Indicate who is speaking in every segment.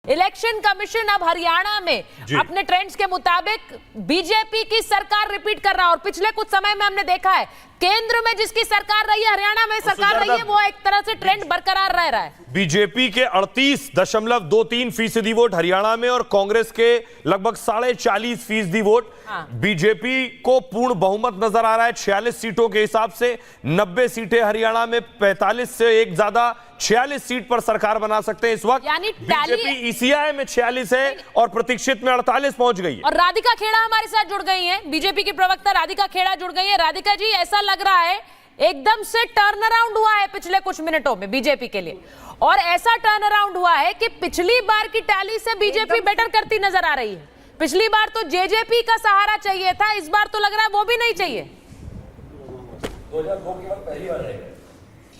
Speaker 1: Election commission अब हरियाणा में अपने ट्रेंड्स के मुताबिक बीजेपी की सरकार रिपीट कर रहा है और पिछले कुछ समय में हमने देखा है केंद्र में जिसकी सरकार रही है, हरियाणा में सरकार रही है, वो एक तरह से ट्रेंड बरकरार रह रहा है।
Speaker 2: बीजेपी के 38.23% वोट हरियाणा में और कांग्रेस के लगभग 40.5% वोट। बीजेपी को पूर्ण बहुमत नजर आ रहा है 46 सीटों के हिसाब से। 90 सीटें हरियाणा में, 45 से एक ज्यादा 46 सीट पर सरकार बना सकते हैं इस वक्त।
Speaker 1: यानी
Speaker 2: बीजेपी ईसीआई में 46 है और प्रतीक्षित में 48 पहुंच गई है।
Speaker 1: और राधिका खेड़ा हमारे साथ जुड़ गई हैं, बीजेपी की प्रवक्ता राधिका खेड़ा जुड़ गई है। राधिका जी, ऐसा लग रहा है एकदम से टर्न अराउंड हुआ है पिछले कुछ मिनटों में बीजेपी के लिए, और ऐसा टर्न अराउंड हुआ है कि पिछली बार की टैली से बीजेपी बेटर करती नजर आ रही है। पिछली बार तो जेजेपी का सहारा चाहिए था, इस बार तो लग रहा है वो भी नहीं चाहिए।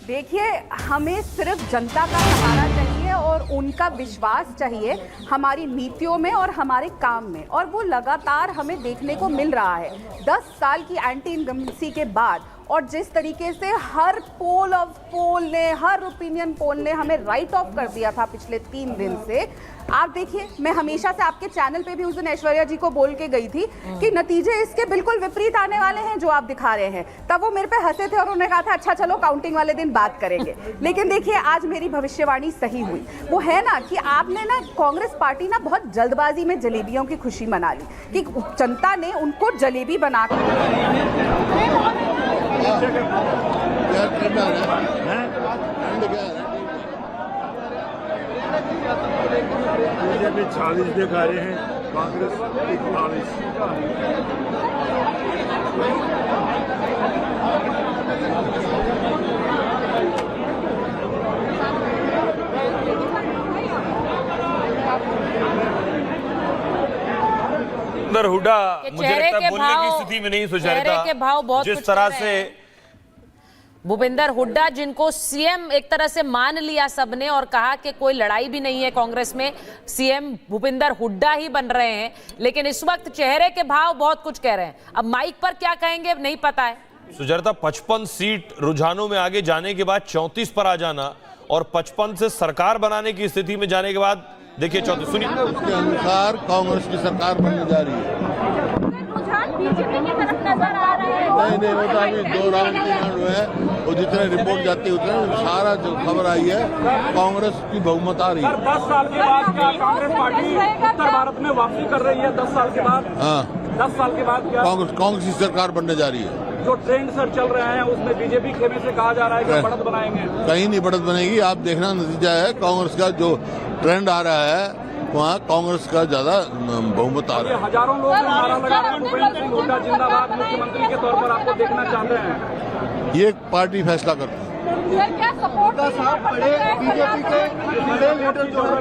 Speaker 3: देखिए, हमें सिर्फ जनता का सहारा चाहिए और उनका विश्वास चाहिए हमारी नीतियों में और हमारे काम में, और वो लगातार हमें देखने को मिल रहा है 10 साल की एंटी इनकम्बेंसी के बाद। और जिस तरीके से हर पोल ने, हर ओपिनियन पोल ने हमें राइट ऑफ कर दिया था पिछले 3 दिन से, आप देखिए, मैं हमेशा से आपके चैनल पे भी उस दिन ऐश्वर्या जी को बोल के गई थी कि नतीजे इसके बिल्कुल विपरीत आने वाले हैं जो आप दिखा रहे हैं। तब वो मेरे पे हंसे थे और उन्होंने कहा था अच्छा चलो काउंटिंग वाले दिन बात करेंगे। लेकिन देखिए, आज मेरी भविष्यवाणी सही हुई। वो है ना कि आपने ना, कांग्रेस पार्टी ना बहुत जल्दबाजी में जलेबियों की खुशी मना ली कि जनता ने उनको जलेबी बना
Speaker 4: बीजेपी 40 दिखा रहे हैं, कांग्रेस 41।
Speaker 2: हुड्डा मुझे लगता है बोलने की स्थिति में नहीं, सुचेता
Speaker 1: के भाव बहुत
Speaker 2: जिस तरह से
Speaker 1: भूपेंद्र हुड्डा, जिनको सीएम एक तरह से मान लिया सबने और कहा कि कोई लड़ाई भी नहीं है कांग्रेस में, सीएम भूपेंद्र हुड्डा ही बन रहे हैं, लेकिन इस वक्त चेहरे के भाव बहुत कुछ कह रहे हैं। अब माइक पर क्या कहेंगे नहीं पता है।
Speaker 2: सुचेता, 55 सीट रुझानों में आगे जाने के बाद 34 पर आ जाना और 55 से सरकार बनाने की स्थिति में जाने के बाद देखिए 34, सुनिए।
Speaker 5: उसके अनुसार कांग्रेस की सरकार बनने जा रही है।
Speaker 3: बीजेपी की तरफ नजर आ रहा है।
Speaker 5: नहीं होता, अभी 2 राउंड 3 राउंड हुए हैं और जितने रिपोर्ट जाती है उतने सारा जो खबर आई है कांग्रेस की बहुमत आ रही है।
Speaker 4: 10 साल के बाद क्या कांग्रेस पार्टी उत्तर भारत में वापसी कर रही है? 10 साल के बाद?
Speaker 5: हाँ,
Speaker 4: 10 साल के बाद क्या
Speaker 5: कांग्रेस की सरकार बनने जा रही है।
Speaker 4: जो ट्रेंड सर चल रहे हैं उसमें बीजेपी खेमे से कहा जा रहा है कि बढ़त बनाएंगे।
Speaker 5: कहीं नहीं बढ़त बनेगी। आप देखना नतीजा है, कांग्रेस का जो ट्रेंड आ रहा है वहाँ कांग्रेस का ज्यादा बहुमत आ रहा है।
Speaker 4: हजारों लोग नारा लगा रहे हैं भूपेंद्र सिंह हुड्डा जिंदाबाद, मुख्यमंत्री के तौर पर आपको देखना चाहते हैं।
Speaker 5: ये पार्टी फैसला करती है।
Speaker 3: क्या सपोर्ट
Speaker 6: बीजेपी के बड़े लीडर जो है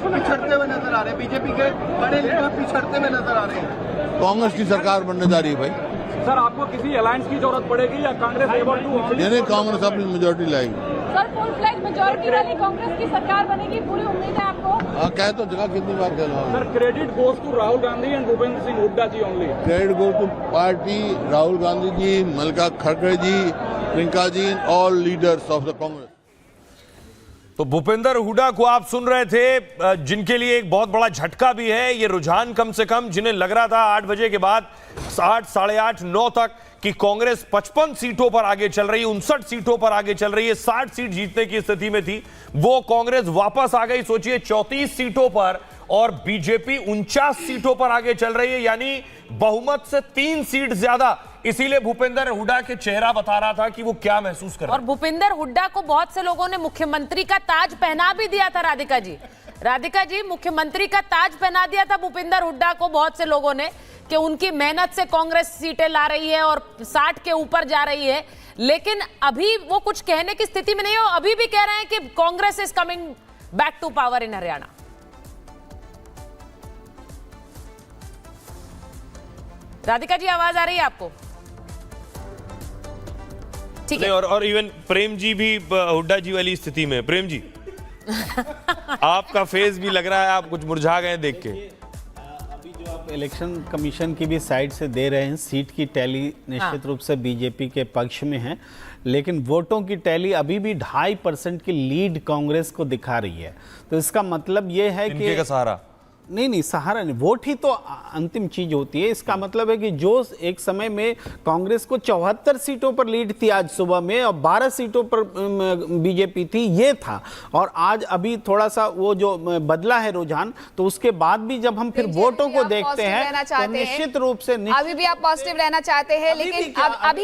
Speaker 6: पिछड़ते हुए नजर आ रहे हैं, बीजेपी के बड़े लीडर पिछड़ते हुए नजर आ रहे हैं।
Speaker 5: कांग्रेस की सरकार बनने जा रही है भाई।
Speaker 4: सर, आपको किसी अलायंस की जरूरत पड़ेगी या कांग्रेस एबल टू?
Speaker 5: यानी कांग्रेस अपनी मेजोरिटी लाएगी।
Speaker 3: सर, फुल फ्लैग मेजॉरिटी वाली कांग्रेस की सरकार बनेगी, पूरी उम्मीद है आपको?
Speaker 5: हाँ, कह तो जगह कितनी बार कह रहा हूँ।
Speaker 4: Sir, credit goes to Rahul Gandhi and Bhupendra Singh Hooda ji only.
Speaker 5: Credit goes to party, Rahul Gandhi ji, Mallika खड़गे ji, Priyanka ji, all leaders of the Congress.
Speaker 2: तो भूपेंद्र हुड्डा को आप सुन रहे थे, जिनके लिए एक बहुत बड़ा झटका भी है ये रुझान, कम से कम जिन्हें लग रहा था 8 बजे के बाद 8, साढ़े 8, 9 तक कि कांग्रेस 55 सीटों पर आगे चल रही है, 59 सीटों पर आगे चल रही है, 60 सीट जीतने की स्थिति में थी, वो कांग्रेस वापस आ गई। सोचिए 34 सीटों पर और बीजेपी 49 सीटों पर आगे चल रही है, यानी बहुमत से 3 सीट ज्यादा। इसीलिए भूपेंद्र हुड्डा के चेहरा बता रहा था कि वो क्या महसूस कर रहे हैं।
Speaker 1: और भूपेंद्र हुड्डा को बहुत से लोगों ने मुख्यमंत्री का ताज पहना भी दिया था। राधिका जी, मुख्यमंत्री का ताज पहना दिया था भूपेंद्र हुड्डा को बहुत से लोगों ने कि उनकी मेहनत से कांग्रेस सीटें ला रही है और 60 के ऊपर जा रही है, लेकिन अभी वो कुछ कहने की स्थिति में नहीं हो। अभी भी कह रहे हैं कि Congress is coming back to power in Haryana. Radhika ji, आवाज आ रही है आपको? ठीक है।
Speaker 2: और इवन प्रेम जी भी हुड्डा जी वाली स्थिति में। प्रेम जी, आपका फेस भी लग रहा है आप कुछ मुरझा गए देख के।
Speaker 7: अभी जो आप इलेक्शन कमीशन की भी साइड से दे रहे हैं, सीट की टैली निश्चित रूप से बीजेपी के पक्ष में है, लेकिन वोटों की टैली अभी भी 2.5% की लीड कांग्रेस को दिखा रही है। तो इसका मतलब ये है कि
Speaker 2: का सहारा
Speaker 7: नहीं, सहारा नहीं, वोट ही तो अंतिम चीज होती है। इसका मतलब है कि जो एक समय में कांग्रेस को 74 सीटों पर लीड थी आज सुबह में और 12 सीटों पर बीजेपी थी, ये था। और आज अभी थोड़ा सा वो जो बदला है रुझान, तो उसके बाद भी जब हम फिर वोटों को देखते हैं तो निश्चित रूप से
Speaker 8: अभी भी आप पॉजिटिव रहना चाहते हैं, लेकिन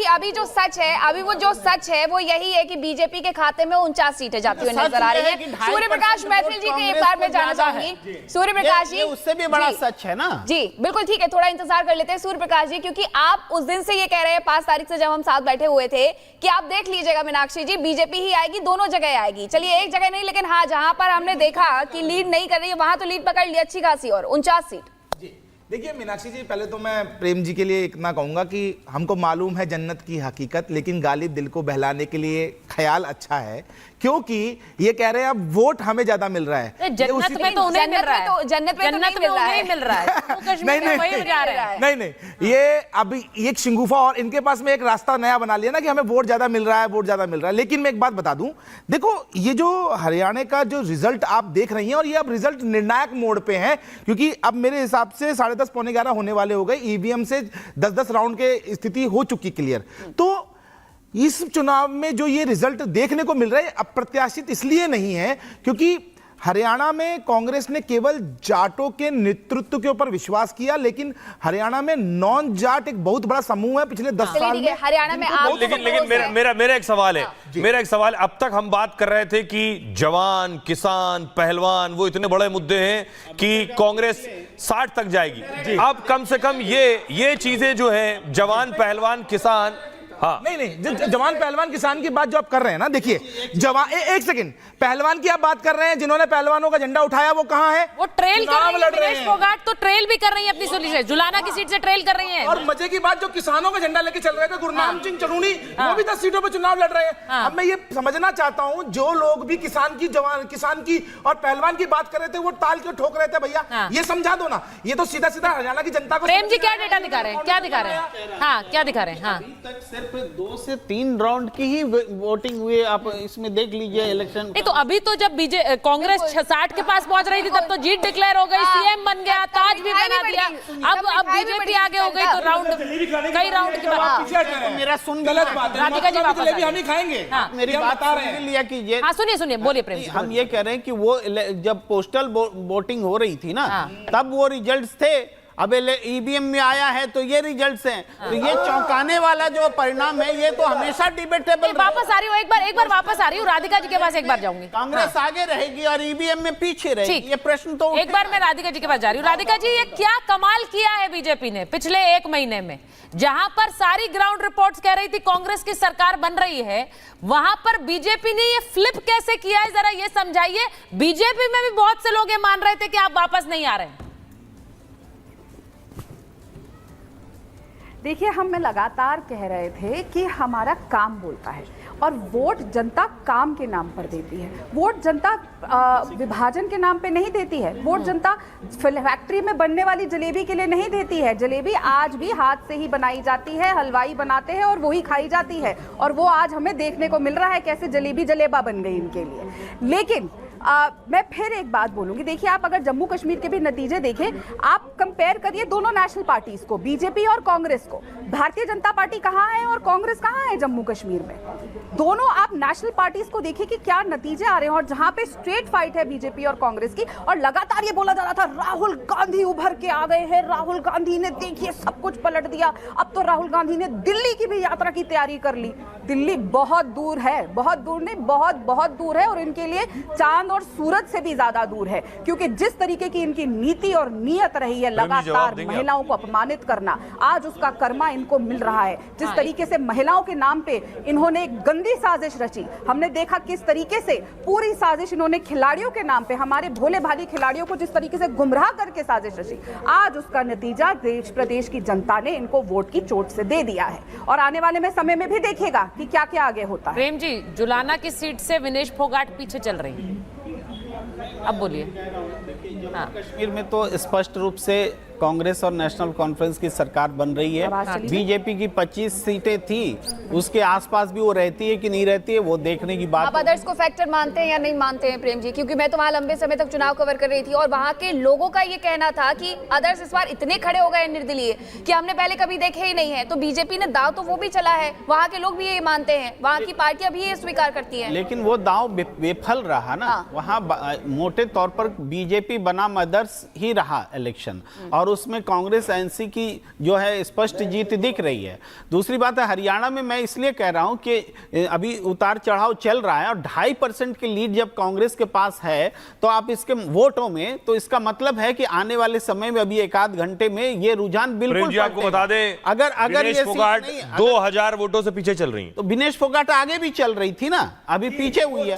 Speaker 8: अभी जो सच है, अभी वो जो सच है वो यही है कि बीजेपी के खाते में 49 सीटें जाती हुई नजर आ रही है। सूर्य प्रकाश मैथिल जी के एक बार मैं जानना चाहूंगी, सूर्य प्रकाश
Speaker 7: ये उससे भी बड़ा सच है ना।
Speaker 8: जी बिल्कुल ठीक है, थोड़ा इंतजार कर लेते हैं सूर्य प्रकाश जी, क्योंकि आप उस दिन से ये कह रहे हैं 5 तारीख से जब हम साथ बैठे हुए थे कि आप देख लीजिएगा मीनाक्षी जी, बीजेपी ही आएगी, दोनों जगह आएगी। चलिए एक जगह नहीं, लेकिन हाँ जहां पर हमने देखा कि लीड नहीं कर रही है वहां तो लीड पकड़ ली अच्छी खासी, और 49 सीट।
Speaker 9: देखिए मीनाक्षी जी, पहले तो मैं प्रेम जी के लिए इतना कहूंगा कि हमको मालूम है जन्नत की हकीकत, लेकिन गालिब दिल को बहलाने के लिए ख्याल अच्छा है, क्योंकि ये कह रहे हैं अब वोट हमें ज्यादा मिल रहा है।
Speaker 1: जन्नत में तो उन्हें मिल रहा है,
Speaker 8: जन्नत में उन्हें मिल रहा है,
Speaker 9: नहीं, ये अभी एक शिंगुफा और इनके पास में एक रास्ता नया बना लिया ना कि हमें वोट ज्यादा मिल रहा है, वोट ज्यादा मिल रहा है। लेकिन मैं एक बात बता दूं, देखो ये जो हरियाणा का जो रिजल्ट आप देख रही हैं, और ये अब रिजल्ट निर्णायक मोड़ पे है, क्योंकि अब मेरे हिसाब से 10:30 पौने 11 होने वाले हो गए, ईवीएम से 10-10 राउंड के स्थिति हो चुकी क्लियर। तो इस चुनाव में जो ये रिजल्ट देखने को मिल रहा है अप्रत्याशित इसलिए नहीं है क्योंकि हरियाणा में कांग्रेस ने केवल जाटों के नेतृत्व के ऊपर विश्वास किया, लेकिन हरियाणा में नॉन जाट एक बहुत बड़ा समूह है पिछले 10 साल में
Speaker 8: हरियाणा में।
Speaker 2: लेकिन मेरा एक सवाल है, अब तक हम बात कर रहे थे कि जवान, किसान, पहलवान, वो इतने बड़े मुद्दे हैं कि कांग्रेस 60 तक जाएगी। अब कम से कम ये चीजें जो है, जवान, पहलवान, किसान, हाँ
Speaker 9: नहीं, जवान पहलवान किसान की बात जो आप कर रहे हैं ना, देखिए जवान, एक सेकंड, पहलवान की आप बात कर रहे हैं, जिन्होंने पहलवानों का झंडा उठाया वो कहां है?
Speaker 1: वो ट्रेल कर रही है, विनेश फोगाट तो ट्रेल भी कर रही है अपनी सीट से, जुलाना की सीट से ट्रेल कर रही है।
Speaker 9: और मजे की बात, जो किसानों का झंडा लेके चल रहे थे गुरनाम सिंह चरूनी, वो भी 10 सीटों पर चुनाव लड़ रहे हैं। अब मैं ये समझना चाहता हूं, जो लोग भी किसान की और पहलवान की बात कर रहे थे, वो टाल के ठोक रहे थे, भैया ये समझा दो ना। ये तो सीधा सीधा हरियाणा की जनता को।
Speaker 1: प्रेम जी क्या डेटा दिखा रहे हैं, क्या दिखा रहे हैं? हाँ क्या दिखा रहे हैं? हाँ
Speaker 7: तक सिर्फ 2 से 3 राउंड की ही वोटिंग हुई, आप इसमें देख लीजिए इलेक्शन।
Speaker 1: नहीं तो अभी तो जब कांग्रेस 60 के पास पहुंच रही थी तब तो जीत डिक्लेयर हो गई, सीएम बन गया, ताज भी बना दिया। अब बीजेपी आगे हो गई तो कई राउंड के बाद
Speaker 7: मेरा सुन,
Speaker 9: गलत बात है,
Speaker 1: राधिका जी वापस
Speaker 9: हम ही खाएंगे।
Speaker 7: मेरी बात सुन लिया कीजिए।
Speaker 1: हाँ सुनिए, बोलिए प्रेम जी।
Speaker 7: हम ये कह रहे हैं कि वो जब पोस्टल वोटिंग हो रही थी ना, तब वो रिजल्ट्स थे। अब ईवीएम में आया है तो ये रिजल्ट्स हैं, तो ये चौंकाने वाला जो परिणाम है, ये तो हमेशा डिबेटेबल।
Speaker 1: वापस आ रही हूँ, एक बार वापस आ रही हूँ, राधिका जी के पास एक बार जाऊंगी।
Speaker 7: कांग्रेस आगे रहेगी और ईवीएम में पीछे रहेगी, ये प्रश्न तो
Speaker 1: एक बार मैं राधिका जी के पास जा रही हूँ। राधिका जी, ये क्या कमाल किया है बीजेपी ने पिछले 1 महीने में, जहां पर सारी ग्राउंड रिपोर्ट्स कह रही थी कांग्रेस की सरकार बन रही है, वहां पर बीजेपी ने ये फ्लिप कैसे किया है, जरा ये समझाइए। बीजेपी में भी बहुत से लोग ये मान रहे थे कि आप वापस नहीं आ रहे हैं।
Speaker 3: देखिए, हम लगातार कह रहे थे कि हमारा काम बोलता है और वोट जनता काम के नाम पर देती है। वोट जनता विभाजन के नाम पे नहीं देती है। वोट जनता फैक्ट्री में बनने वाली जलेबी के लिए नहीं देती है। जलेबी आज भी हाथ से ही बनाई जाती है, हलवाई बनाते हैं और वही खाई जाती है, और वो आज हमें देखने को मिल रहा है कैसे जलेबी जलेबा बन गई इनके लिए। लेकिन मैं फिर एक बात बोलूंगी, देखिए आप अगर जम्मू कश्मीर के भी नतीजे देखें, आप कंपेयर करिए दोनों नेशनल पार्टीज को, बीजेपी और कांग्रेस को। भारतीय जनता पार्टी कहाँ है और कांग्रेस कहाँ है जम्मू कश्मीर में? दोनों आप नेशनल पार्टीज को देखिए कि क्या नतीजे आ रहे हैं, और जहां पे स्ट्रेट फाइट है बीजेपी और कांग्रेस की। और लगातार ये बोला जा रहा था राहुल गांधी उभर के आ गए हैं, राहुल गांधी ने देखिए सब कुछ पलट दिया। अब तो राहुल गांधी ने दिल्ली की भी यात्रा की तैयारी कर ली। दिल्ली बहुत दूर है, बहुत दूर नहीं, बहुत दूर है, और इनके लिए चांद और सूरज से भी ज्यादा दूर है, क्योंकि जिस तरीके की इनकी नीति और नियत रही है लगातार महिलाओं को अपमानित करना, आज उसका कर्मा इनको मिल रहा है। जिस तरीके से महिलाओं के नाम पे इन्होंने एक गंदी साजिश रची, हमने देखा किस तरीके से पूरी साजिश इन्होंने खिलाड़ियों के नाम पे, हमारे भोले भाले खिलाड़ियों को जिस तरीके से गुमराह करके साजिश रची, आज उसका नतीजा देश प्रदेश की जनता ने इनको वोट की चोट से दे दिया है। और आने वाले में समय में भी देखिएगा कि क्या क्या आगे होता है।
Speaker 1: प्रेम जी, जुलाना की सीट से विनेश फोगाट पीछे चल रही है, अब बोलिए।
Speaker 7: जम्मू कश्मीर में तो स्पष्ट रूप से कांग्रेस और नेशनल कॉन्फ्रेंस की सरकार बन रही है। बीजेपी की 25 सीटें थी, उसके आसपास भी वो रहती है कि नहीं रहती है, वो देखने की बात।
Speaker 8: आप अदर्स को फैक्टर मानते हैं या नहीं मानते हैं प्रेम जी? क्योंकि मैं तो वहां लंबे समय तक चुनाव कवर कर रही थी और वहां के लोगों का ये कहना था कि अदर्स इस बार इतने खड़े हो गए निर्दलीय कि हमने पहले कभी देखे ही नहीं है। तो बीजेपी ने दाव तो वो भी चला है, वहां के लोग भी ये मानते हैं, वहां की पार्टियां भी ये स्वीकार करती हैं।
Speaker 7: लेकिन वो दांव विफल रहा ना। वहां मोटे तौर पर बीजेपी बनाम अदर्स ही रहा इलेक्शन, और उसमें कांग्रेस एनसी की जो है स्पष्ट जीत दिख रही है। दूसरी बात है, हरियाणा में मैं इसलिए कह रहा हूं कि अभी उतार चढ़ाव चल रहा है, और 2.5% की लीड जब कांग्रेस के पास है तो आप इसके वोटों में, तो इसका मतलब है कि आने वाले समय में अभी 1-आध घंटे में ये रुझान बिल्कुल
Speaker 2: आपको बता दें,
Speaker 7: अगर ये
Speaker 2: 2000 वोटों से पीछे चल रही है,
Speaker 7: तो विनेश फोगाट आगे भी चल रही थी ना, अभी पीछे हुई है।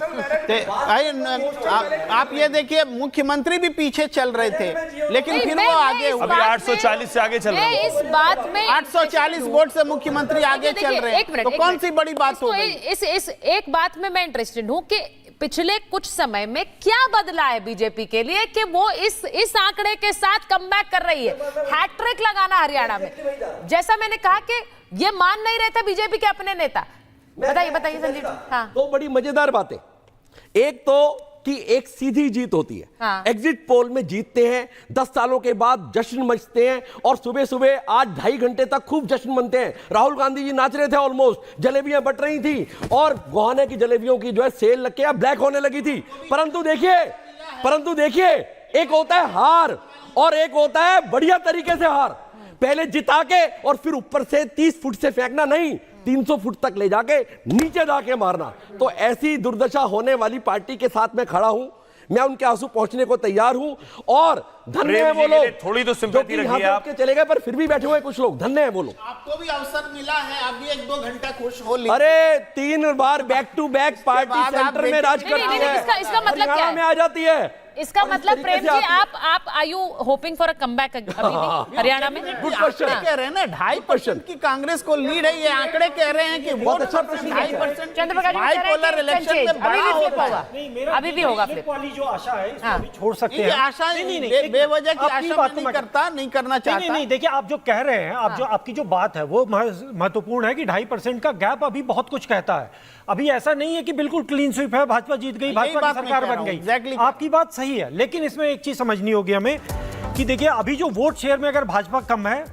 Speaker 7: आप ये देखिए, मुख्यमंत्री भी पीछे चल रहे थे, लेकिन फिर वो आगे हुए।
Speaker 2: अभी 840 से आगे चल रहे हैं।
Speaker 1: इस बात में
Speaker 7: 840 वोट से मुख्यमंत्री आगे चल रहे हैं, तो कौन सी बड़ी बात हो गई?
Speaker 1: इस एक बात में मैं इंटरेस्टेड हूं कि पिछले कुछ समय में क्या बदला है बीजेपी के लिए कि वो इस आंकड़े के साथ कमबैक कर रही है। हैट्रिक लगाना हरियाणा में, जैसा मैंने कहा कि ये मान नहीं रहे थे बीजेपी के अपने नेता। बताइए संजीव। हाँ,
Speaker 10: तो बड़ी मजेदार बातें, एक तो कि एक सीधी जीत होती है।
Speaker 1: हाँ।
Speaker 10: एग्जिट पोल में जीतते हैं, 10 सालों के बाद जश्न मचते हैं, और सुबह सुबह आज 2.5 घंटे तक खूब जश्न मनते हैं। राहुल गांधी जी नाच रहे थे, ऑलमोस्ट जलेबियां बट रही थी, और गोहाने की जलेबियों की जो है सेल लग के ब्लैक होने लगी थी। परंतु देखिए एक होता है हार और एक होता है बढ़िया तरीके से हार। पहले जिता के और फिर ऊपर से 30 फुट से फेंकना नहीं, 300 फुट तक ले जाके नीचे जाके मारना। तो ऐसी दुर्दशा होने वाली पार्टी के साथ मैं खड़ा हूं, मैं उनके आंसू पहुंचने को तैयार हूं, और धन्य है वो लोग
Speaker 2: थोड़ी तो सिंपैथी रखिए आप।
Speaker 10: के चले गए पर फिर भी बैठे हुए कुछ लोग, धन्य है वो लोग।
Speaker 7: आपको भी अवसर मिला है, आप भी 1-2 घंटा खुश हो लीजिए।
Speaker 10: अरे 3 बार back to back party centre में राज करती है,
Speaker 1: इसका मतलब क्या है?
Speaker 10: में आ जाती है।
Speaker 1: इसका मतलब प्रेम जी, आप are you hoping for a comeback Haryana में?
Speaker 7: गुड क्वेश्चन कह रहे हैं ना, 2.5% की कांग्रेस को लीड है, ये आंकड़े कह रहे हैं कि
Speaker 10: बहुत अच्छा प्रश्न।
Speaker 7: 2.5%
Speaker 1: चंद्रप्रकाश
Speaker 7: बाइपोलर इलेक्शन में बड़ा होगा,
Speaker 1: अभी भी होगा फ्लिप
Speaker 11: वाली जो आशा है इसको अभी छोड़ सकते हैं।
Speaker 7: आशा बेवजह की आशा नहीं करना चाहता।
Speaker 11: नहीं, देखिए आप जो कह रहे हैं, आप जो आपकी जो बात है वो महत्वपूर्ण है कि 2.5% का गैप अभी बहुत कुछ कहता है। अभी ऐसा नहीं है कि बिल्कुल क्लीन स्वीप है, भाजपा जीत गई, भाजपा की सरकार बन गई। आपकी बात सही है, लेकिन इसमें एक चीज समझनी होगी हमें कि देखिए अभी जो वोट शेयर में अगर भाजपा कम है